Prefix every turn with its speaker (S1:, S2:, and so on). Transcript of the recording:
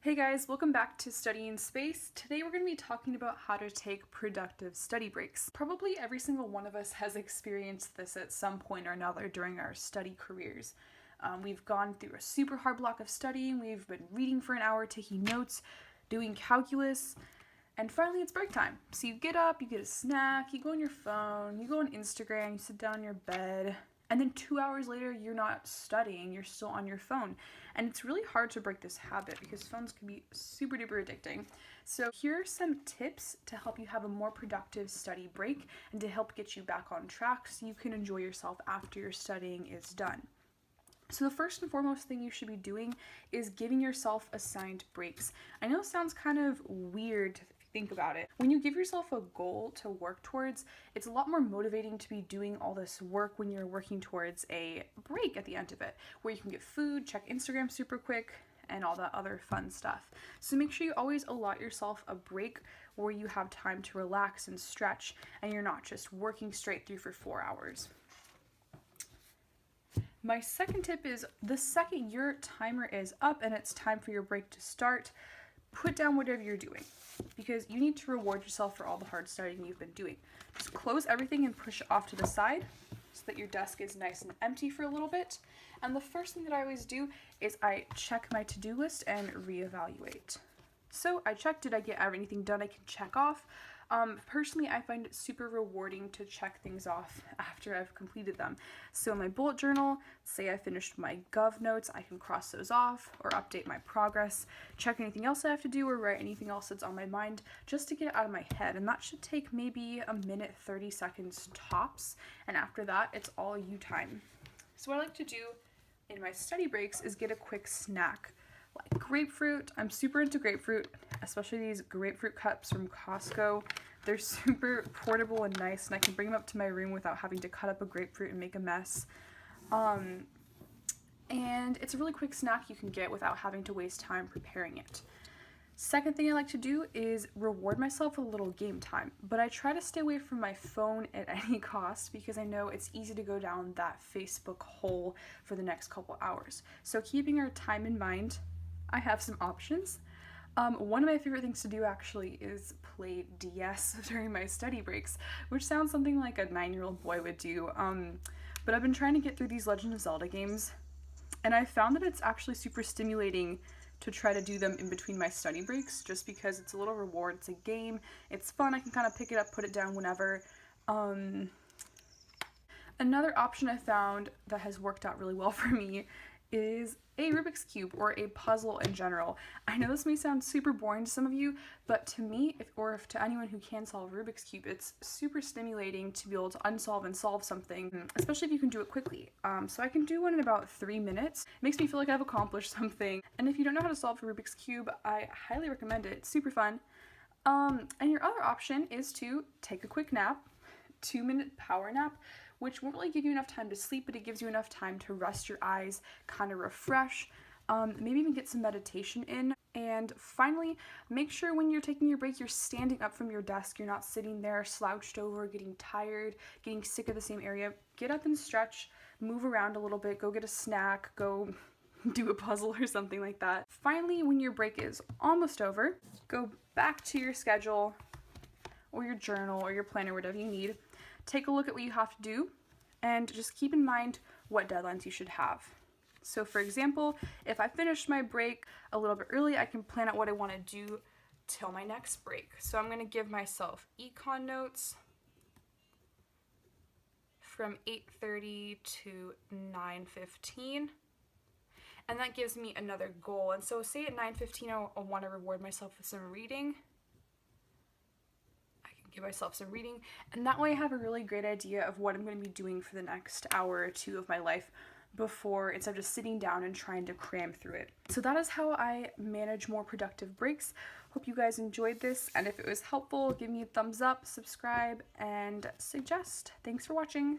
S1: Hey guys, welcome back to Studying Space. Today we're going to be talking about how to take productive study breaks. Probably every single one of us has experienced this at some point or another during our study careers. We've gone through a super hard block of studying, we've been reading for an hour, taking notes, doing calculus, and finally it's break time. So you get up, you get a snack, you go on your phone, you go on Instagram, you sit down in your bed, and then 2 hours later, you're not studying, you're still on your phone. And it's really hard to break this habit because phones can be super duper addicting. So here are some tips to help you have a more productive study break and to help get you back on track so you can enjoy yourself after your studying is done. So the first and foremost thing you should be doing is giving yourself assigned breaks. I know it sounds kind of weird if you think about it. When you give yourself a goal to work towards, it's a lot more motivating to be doing all this work when you're working towards a break at the end of it, where you can get food, check Instagram super quick, and all that other fun stuff. So make sure you always allot yourself a break where you have time to relax and stretch, and you're not just working straight through for 4 hours. My second tip is the second your timer is up and it's time for your break to start, put down whatever you're doing because you need to reward yourself for all the hard studying you've been doing. Just close everything and push it off to the side so that your desk is nice and empty for a little bit. And the first thing that I always do is I check my to-do list and reevaluate. So I check, did I get anything done I can check off? Personally, I find it super rewarding to check things off after I've completed them. So in my bullet journal, say I finished my gov notes, I can cross those off or update my progress, check anything else I have to do or write anything else that's on my mind just to get it out of my head. And that should take maybe a minute, 30 seconds tops. And after that, it's all you time. So what I like to do in my study breaks is get a quick snack. Like grapefruit. I'm super into grapefruit, especially these grapefruit cups from Costco. They're super portable and nice, and I can bring them up to my room without having to cut up a grapefruit and make a mess. And it's a really quick snack you can get without having to waste time preparing it. Second thing I like to do is reward myself with a little game time, but I try to stay away from my phone at any cost because I know it's easy to go down that Facebook hole for the next couple hours. So keeping our time in mind, I have some options. One of my favorite things to do actually is play DS during my study breaks, which sounds something like a 9-year-old boy would do. But I've been trying to get through these Legend of Zelda games, and I found that it's actually super stimulating to try to do them in between my study breaks, just because it's a little reward. It's a game, it's fun, I can kind of pick it up, put it down whenever. Another option I found that has worked out really well for me is a Rubik's Cube or a puzzle in general. I know this may sound super boring to some of you, but to me, if to anyone who can solve Rubik's Cube, it's super stimulating to be able to unsolve and solve something, especially if you can do it quickly. So I can do one in about 3 minutes. It makes me feel like I've accomplished something. And if you don't know how to solve a Rubik's Cube, I highly recommend it. It's super fun. And your other option is to take a quick nap, 2-minute power nap, which won't really give you enough time to sleep, but it gives you enough time to rest your eyes, kind of refresh, maybe even get some meditation in. And finally, make sure when you're taking your break, you're standing up from your desk. You're not sitting there slouched over, getting tired, getting sick of the same area. Get up and stretch, move around a little bit, go get a snack, go do a puzzle or something like that. Finally, when your break is almost over, go back to your schedule or your journal or your planner, whatever you need. Take a look at what you have to do and just keep in mind what deadlines you should have. So for example, if I finish my break a little bit early, I can plan out what I want to do till my next break. So I'm going to give myself econ notes from 8:30 to 9:15. And that gives me another goal. And so say at 9:15 I want to reward myself with some reading. Give myself some reading, and that way I have a really great idea of what I'm going to be doing for the next hour or two of my life instead of just sitting down and trying to cram through it. So that is how I manage more productive breaks. Hope you guys enjoyed this, and if it was helpful, give me a thumbs up, subscribe, and suggest. Thanks for watching.